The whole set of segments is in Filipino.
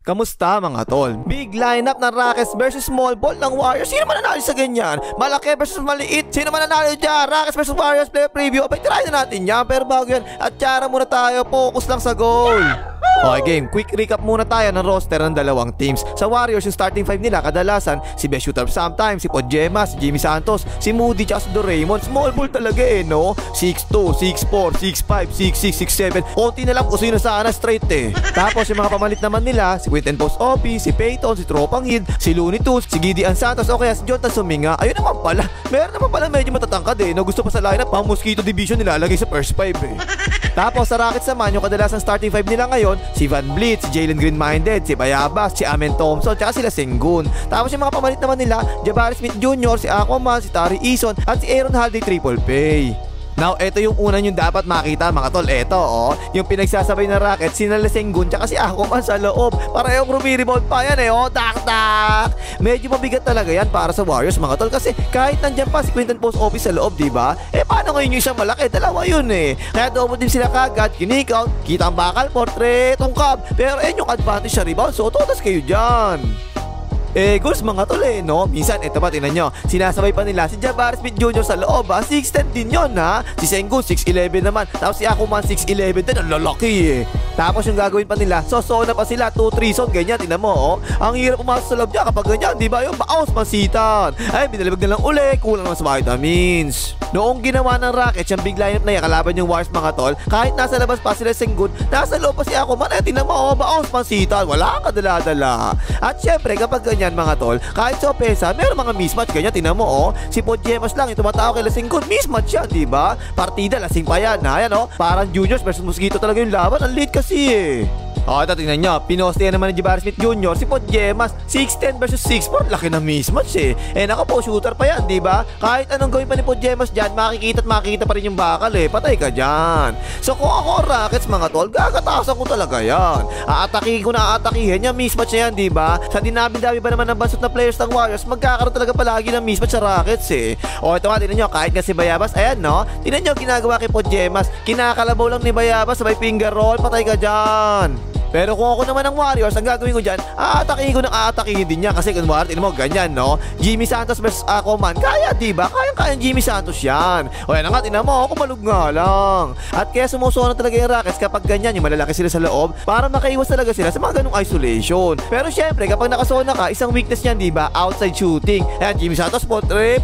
Kamusta mga tol? Big lineup ng Rockets versus small ball ng Warriors. Sino man nanalo sa ganyan? Malaki versus maliit. Sino man nanalo dyan? Rockets versus Warriors player preview. Abay, tirahin na natin yan. Pero bago yan, at tiyara muna tayo. Focus lang sa goal. Okay game, quick recap muna tayo ng roster ng dalawang teams. Sa Warriors, yung starting 5 nila kadalasan si best shooter sometimes, si Podjema, si Jimmy Santos, si Moody, tsaka si Doraemon. Small ball talaga no? 6'2", 6'4", 6'5", 6'6", 6'7". Konti na lang kung sino sana straight Tapos yung mga pamalit naman nila, si Quinton Post OP, si Peyton, si Tropang Hid, si Looney Tunes, si Gideon Santos, o kaya si Jonathan Suminga. Ayun naman pala, meron naman pala medyo matatangkad no? Gusto pa sa lineup, pang Mosquito Division nilalagay sa first 5 Tapos sa Rockets naman, yung kadalasan starting 5 nila ngayon, si Van Vliet, si Jalen Green-Minded, si Bayabas, si Amen Thompson, tsaka sila Sengun. Tapos yung mga pamalit naman nila, Jabari Smith Jr., si Aquaman, si Tari Eason, at si Aaron Holiday Triple Pay. Now, ito yung una nyo dapat makita mga tol. Ito yung pinagsasabay ng Rockets, sina Sengun tsaka si Aquaman sa loob. Parehong rumi-rebound pa yan tak-tak. Medyo mabigat talaga yan para sa Warriors mga tol. Kasi kahit nandyan pa si Quinton Post Office sa loob, diba? Paano ngayon yung isang malaki? Dalawa yun Kaya double din sila kagad, kinik-out, kita ang bakal, portrait, tungkab. Pero yung advantage sa rebound, so totas kayo dyan. Goals mga tol no? Minsan, ito pa, tingnan nyo. Sinasabay pa nila si Jabari Smith Jr. sa loob 6'10 din yun Si Sengun 6'11 naman. Tapos si Aquaman 6'11 din. Ang lalaki Tapos yung gagawin pa nila, sosona pa sila 2-3 zone, ganyan, tingnan mo Ang hirap pumasok sa loob niya kapag ganyan, diba? Yung bounce pansitan. Ay, binalibag na lang uli. Kulang naman sa vitamins. Noong ginawa ng Rockets yung big lineup na yan, kalaban yung Warriors mga tol, kahit nasa labas pa sila Sengun, nasa loob pa si Aquaman. Tingnan mo bounce pansitan. Wala kang kadala-dala. At syempre kapag ganyan mga tol, kahit sa opesa, meron mga mismatch ganyan, tingnan mo si Podjemas lang yung tumatao kay Sengun, mismatch yan, diba? Partida, lasing pa yan ayan parang Juniors versus Mosquito talaga yung laban, ang late kasi ito tingnan nyo, pinoste yan naman ni Jabari Smith Jr. Si Podjemas 6'10 versus 6'4, laki na mismatch naka po, shooter pa yan, diba? Kahit anong gawin pa ni Podjemas dyan, makikita pa rin yung bakal patay ka dyan. So kung ako Rockets mga tol, gagatasan ko talaga yan. Aatakihin ko na aatakihin yung mismatch na yan, diba? Sa dinami-dami ba naman ng bansot na players ng Warriors, magkakaroon talaga palagi ng mismatch sa Rockets ito nga, tingnan nyo, kahit nga si Bayabas, ayan tingnan nyo ginagawa kay Podjemas, kinakalabaw lang ni Bayabas, sabay finger roll, patay ka dyan. Pero kung ako naman ang Warriors, ang gagawin ko dyan, aatakihin ko ng aatakihin din niya. Kasi kung Warriors, mo ganyan Jimmy Santos versus Aquaman, kaya diba? Kaya Jimmy Santos yan. O yan nga, tinan mo, kumalog nga lang. At kaya sumusunan talaga yung Rockets kapag ganyan, yung malalaki sila sa loob, para makaiwas talaga sila sa mga ganung isolation. Pero syempre, kapag nakasona ka, isang weakness niyan, diba? Outside shooting. Ayan, Jimmy Santos,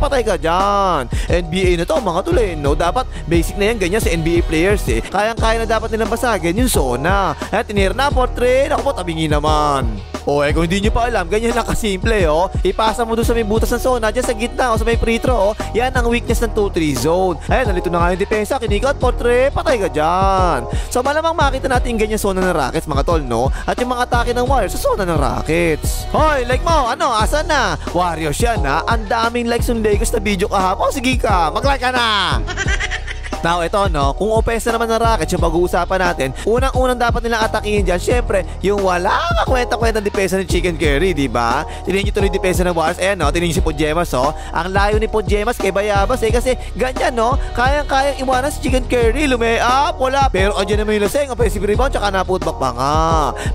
patay ka dyan. NBA na to, mga tuloy, dapat basic na yan, ganyan sa NBA players Kayang-kaya na dapat nilang basagin yung zona. Ayan, tinira na portrait. Ako po, tabingi naman. Kung hindi nyo pa alam, ganyan lang kasimple Ipasa mo doon sa may butas ng zona, dyan sa gitna sa may free throw yan ang weakness ng 2-3 zone. Ayan, nalito na nga yung depensa, kinikot, portrait, patay ka dyan. So malamang makita natin ganyan zona ng Rockets mga tol At yung mga atake ng Warriors sa zona ng Rockets. Hoy, like mo, asan na? Warriors yan ang daming likes yung Lakers na video kahapon. Sige ka, mag-like ka na. Now, ito kung offense naman ng Rockets yung pag-uusapan natin, unang-unang dapat nilang atakihin dyan, syempre, yung wala kakwenta-kwenta depensa ni Chicken Curry, diba? Tingnan nyo tuloy depensa ng Warriors, tingnan nyo si Podjemas, ang layo ni Podjemas kay Bayabas, kasi ganyan, kayang-kayang iwanan si Chicken Curry, lume-up, wala, pero andyan naman yung laseng, offensive rebound, tsaka naputback pa nga.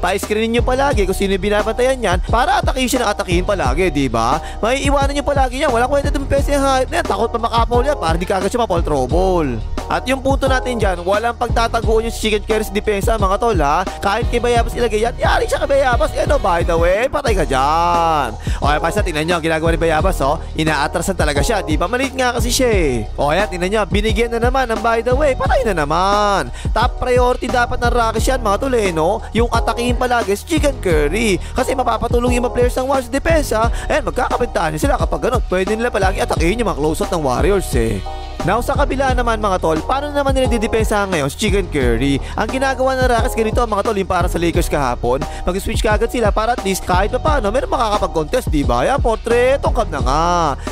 Pa-screenin nyo palagi kung sino yung binabantayan yan, para atakihin siya ng atakihin palagi, diba? May iwanan nyo palagi yan, wala kwenta depensa yung hype na yan, takot pa makapaw yan, para di kagad siya mapall trouble. At yung punto natin dyan, walang pagtataguan yung Chicken Curry sa depensa mga tol Kahit kay Bayabas ilagay yan, yari siya kay Bayabas. By the way, patay ka dyan. Pasa, tingnan nyo, ginagawa ni Bayabas inaatrasan talaga siya, diba? Maliit nga kasi siya ayan, tingnan nyo, binigyan na naman ng by the way, patay na naman. Top priority dapat ng Rockets yan mga tol yung atakihin palagi si Chicken Curry. Kasi mapapatulong yung mga players ng Warriors sa depensa. Ayan, magkakabentahan sila kapag ganun. Pwede nila palagi atakihin yung mga close-out ng Warriors Now sa kabila naman mga tol, paano naman nila didepensahan ngayon si Chicken Curry? Ang ginagawa ng Rockets ganito mga tol, yung para sa Lakers kahapon, mag-switch kagad sila para at least kahit pa paano meron makakapag-contest, diba? Yan, portrait, tungkab na nga.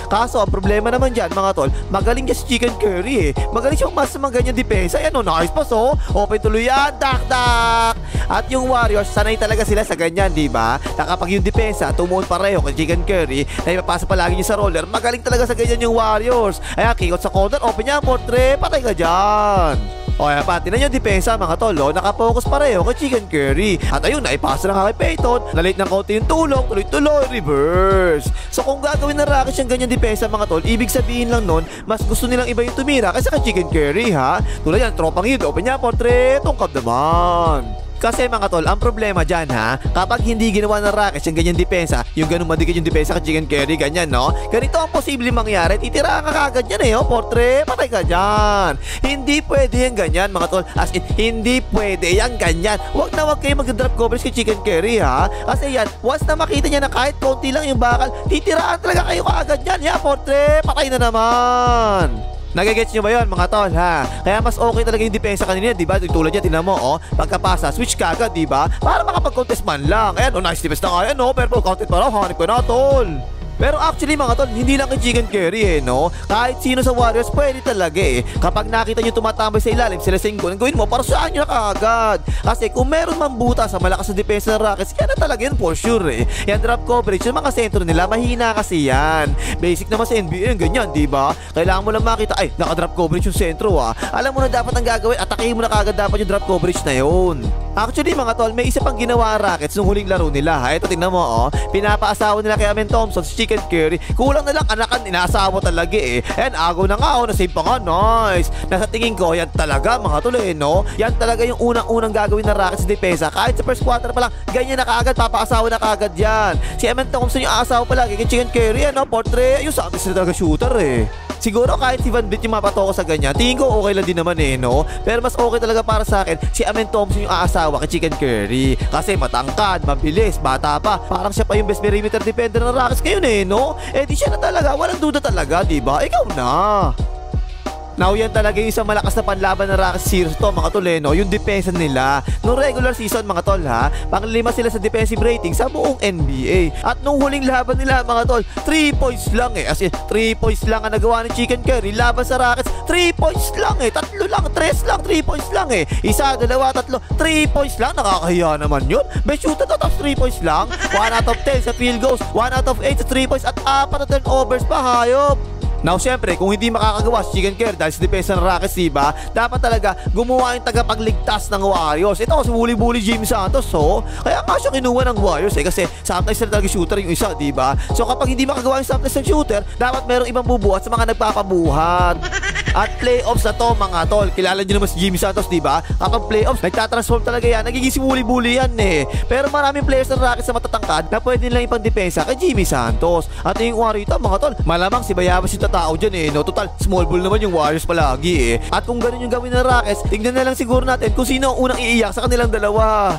Kaso ang problema naman dyan mga tol, magaling niya si Chicken Curry Magaling siyang mas sa mga ganyan depensa. Yan nice pass open tuloy yan, dak-dak. At yung Warriors, sanay talaga sila sa ganyan, diba? Na kapag yung depensa tumuon pareho kay Chicken Curry, na ipapasa palagi niya sa roller, magaling talaga sa ganyan yung Warriors. Ayan, kikot sa corner, open niya, portrait, patay ka dyan. O kaya pa, tinan yung depensa mga tol, nakapokus pareho kay Chicken Curry. At ayun, naipasa na nga kay Peyton, nalit ng konti yung tulong, tuloy-tuloy, reverse. So kung gagawin ng Rockets yung ganyan depensa mga tol, ibig sabihin lang nun, mas gusto nilang iba yung tumira kaysa kay Chicken Curry ha. Tulad yan, tropang hid, open niya, portrait, tungkap naman. Kasi mga tol, ang problema dyan ha, kapag hindi ginawa ng Rockets yung ganyan depensa, yung ganun madikit yung depensa kay Chicken Curry, ganyan no, ganito ang posibleng mangyari, titira ka kagad yan portre, patay ka dyan. Hindi pwede yung ganyan mga tol, as in, hindi pwede yung ganyan. Huwag kayo mag-drop coverage kay Chicken Curry ha, kasi yan, once na makita niya na kahit konti lang yung bakal, titiraan talaga kayo kagad yan, portre, patay na naman. Nagagets nyo ba yun mga tol ha? Kaya mas okay talaga yung depensa kanina, diba? Tulad yan, tinan mo pagkapasa, switch ka agad, diba? Para makapag-contest man lang. Ayan, nice defense na kaya pero counted pa raw, hanip ko na tol. Pero actually mga tol, hindi lang kay Chicken Curry no? Kahit sino sa Warriors pwede talaga Kapag nakita nyo tumatambay sa ilalim sila singgo, ang gawin mo para saan nyo na kaagad. Kasi kung meron mang buta sa malakas na depensa ng Rockets, yan na talaga yun for sure Yan drop coverage, yung mga sentro nila mahina kasi yan. Basic naman sa NBA yung ganyan, diba? Kailangan mo lang makita, ay naka-drop coverage yung sentro Alam mo na dapat ang gagawin, atakihin mo na kaagad dapat yung drop coverage na yun. Actually mga tol, may isa pang ginawa ang Rockets nung huling laro nila Ito tingnan mo pinapaasawa nila kay Amen Thompson, Chicken Curry. Kulang na lang anakan, inaasawa talaga And agaw na nga na-save pa nga, nice. Nasa tingin ko, yan talaga mga tol no? Yan talaga yung unang-unang gagawin ng Rockets sa depensa. Kahit sa first quarter pa lang, ganyan na kaagad, papaasawa na kaagad yan. Si Amen Thompson yung aasawa palagi kay Chicken Curry portrait, yung sa atin sila talaga shooter Siguro kahit si Van Vliet yung mapatoko sa ganyan, tingin ko okay lang din naman no? Pero mas okay talaga para sa akin si Amen Thompson yung aasawa kay Chicken Curry. Kasi matangkad, mabilis, bata pa. Parang siya pa yung best perimeter defender ng Rockets ngayon no? Di siya na talaga, walang duda talaga, diba? Ikaw na. Now yan talaga yung isang malakas na panlaban ng Rockets series to mga tol yung depensa nila. Noong regular season mga tol pang-5 sila sa defensive rating sa buong NBA. At nung huling laban nila mga tol, 3 points lang As in, 3 points lang ang nagawa ni Chicken Curry laban sa Rockets. 3 points lang 3 lang, 3 points lang 1, 2, 3 points lang. Nakakahiya naman yun. Best shooter to, tapos 3 points lang. 1 out of 10 sa field goals, 1 out of 8 sa 3 points at 4 na turnovers pa, hayop. Now syempre, kung hindi makakagawa si Chicken Curry dahil sa depensa ng Rockets, diba? Dapat talaga gumawa yung tagapagligtas ng Warriors. Ito si bully Jimmy Santos, kaya nga siya kinuha ng Warriors kasi sometimes na talaga shooter yung isa, diba? So kapag hindi makagawa yung sometimes ng shooter, dapat merong ibang bubuhat sa mga nagpapabuhat. At playoffs na to mga tol, kilala nyo naman si Jimmy Santos, diba? Kapag playoffs, nagtatransform talaga yan, nagiging si bully yan Pero maraming players ng Rockets na matatangkad na pwede nilang ipang depensa kay Jimmy Santos. At yung Warriors mga tol, malamang si Bayabas yung tao dyan no? Total, small ball naman yung Warriors palagi At kung ganun yung gawin ng Rockets, tignan na lang siguro natin kung sino ang unang iiyak sa kanilang dalawa.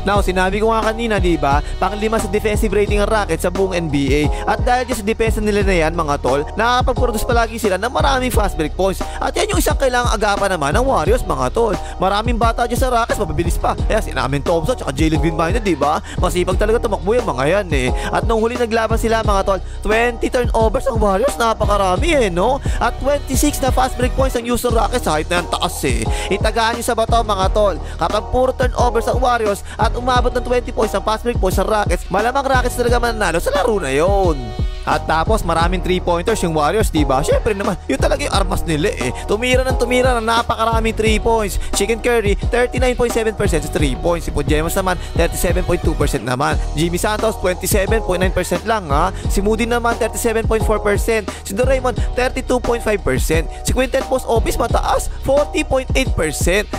Now, sinabi ko nga kanina, diba? Pang-5 sa defensive rating ng Rockets sa buong NBA. At dahil sa depensa nila na yan, mga tol, nakakapag-produce palagi sila ng maraming fast break points. At yan yung isang kailangang agapan naman ng Warriors, mga tol. Maraming bata dyan sa Rockets, mapabilis pa. Kaya si Amen Thompson, tsaka Jalen Green-minded, diba? Masipag talaga tumakbo yung mga yan At nung huli naglaban sila, mga tol, 20 turnovers ang Warriors, napakarami no? At 26 na fast break points ang Houston Rockets, kahit na yan taas Itagaan nyo sa bato, mga tol. Kapag puro turnovers ang Warriors at umabot ng 20 points ang fast break points ng Rockets, malamang Rockets talaga mananalo sa laro na yon. At tapos maraming 3-pointers yung Warriors, diba? Syempre naman, yun talaga yung armas nila Tumira ng napakaraming 3 points. Chicken Curry, 39.7% sa 3 points. Si Podjemos naman, 37.2% naman. Jimmy Santos, 27.9% lang Si Moody naman, 37.4%. Si Doraemon, 32.5%. Si Quintet Post Office, mataas, 40.8%.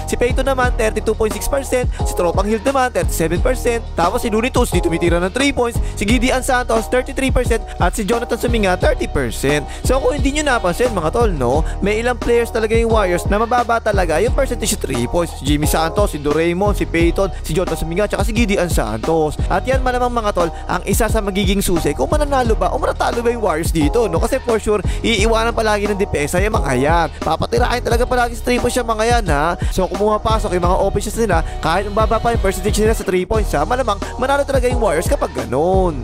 Si Peyton naman, 32.6%. Si Tropang Hill naman, 37%. Tapos si Looney Tunes, di tumitira ng 3 points. Si Gideon Santos, 33%. At si Jonathan Suminga 30%. So kung hindi nyo napansin mga tol may ilang players talaga yung Warriors na mababa talaga yung percentage sa 3 points. Si Jimmy Santos, si Doraemon, si Peyton, si Jonathan Suminga, tsaka si Gideon Santos. At yan malamang mga tol ang isa sa magiging susi kung mananalo ba o manatalo ba yung Warriors dito Kasi for sure iiwanan palagi ng depensa yung mga yan. Papatirahin talaga palagi sa 3 points yung mga yan So kung pumapasok yung mga open shots nila, kahit mababa pa yung percentage nila sa 3 points malamang manalo talaga yung Warriors kapag ganun.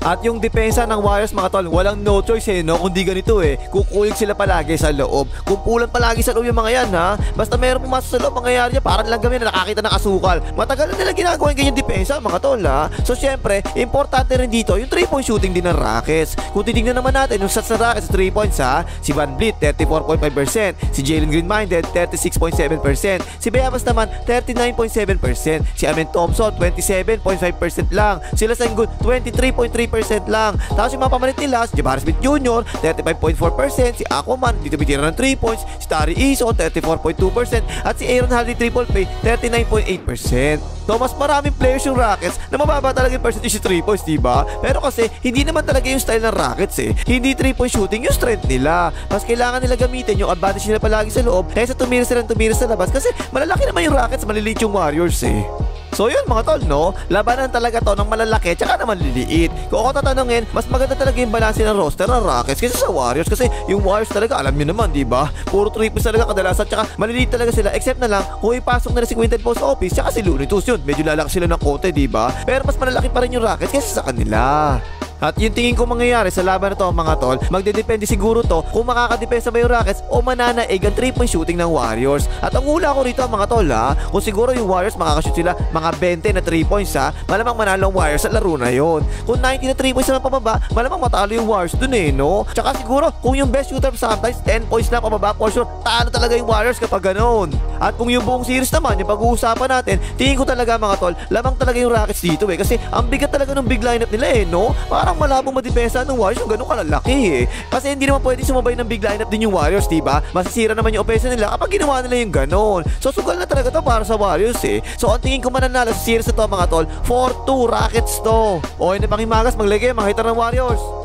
At yung depensa ng Warriors mga tol, walang no choice no, kundi ganito kukulik sila palagi sa loob. Kumpulan palagi sa loob yung mga yan ha. Basta meron pumasok sa loob, mangyayari niya parang lang kami na nakakita ng asukal. Matagal na nila ginagawa yung ganyan depensa mga tol ha. So syempre, importante rin dito yung 3-point shooting din ng Rockets. Kung titignan naman natin yung shots ng Rockets sa 3 points ha, si Van Vliet 34.5%, si Jalen Green-Minded 36.7%, si Beyabas naman 39.7%, si Amen Thompson 27.5% lang, sila Sengun 23.3% lang. Tapos yung mga pamalit nila, si Jabari Smith Jr. 35.4%, si Aquaman dito bitira ng 3 points, si Tari Eason 34.2% at si Aaron Holiday Triple Play 39.8%. So mas maraming players yung Rockets na mababa talaga yung percentage sa 3 points, diba? Pero kasi hindi naman talaga yung style ng Rockets Hindi 3-point shooting yung strength nila. Mas kailangan nila gamitin yung advantage nila palagi sa loob kaysa tumira sila sa labas kasi malalaki naman yung Rockets, maliliit yung Warriors So yun mga tol no, labanan talaga to ng malalaki tsaka naman liliit. Kung ako tatanungin, mas maganda talaga yung balanse ng roster ng Rockets kaysa sa Warriors. Kasi yung Warriors talaga, alam nyo naman diba, puro 3 points talaga kadalasan tsaka maliliit talaga sila. Except na lang kung ipasok na si Quintet Post Office tsaka si Looney Tunes, yun medyo lalaki sila ng konti diba. Pero mas malalaki pa rin yung Rockets kaysa sa kanila. At yung tingin ko mangyayari sa laban na to mga tol, magdedepende siguro to kung makakadepensa ba yung Rockets o mananaig ang 3-point shooting ng Warriors. At ang hula ko rito mga tol kung siguro yung Warriors makakashoot sila mga 20 na 3 points malamang manalo ang Warriors sa laro na yon. Kung 19 na 3 points naman pababa, malamang matalo yung Warriors dun no. Tsaka siguro kung yung best shooter sometimes 10 points na pababa, for sure talo talaga yung Warriors kapag ganun. At kung yung buong series naman, yung pag-uusapan natin, tingin ko talaga mga tol, lamang talaga yung Rockets dito kasi ang bigat talaga ng big lineup nila no. Parang malabong madepensa ng Warriors yung ganun kalalaki Kasi hindi naman pwede sumabay ng big lineup din yung Warriors, diba? Masisira naman yung offense nila kapag ginawa nila yung ganun. So sugal na talaga to para sa Warriors So ang tingin ko mananalo sa series na to mga tol, 4-2 Rockets to. O yun na Pangimagas, maglagay mga hitter ng Warriors.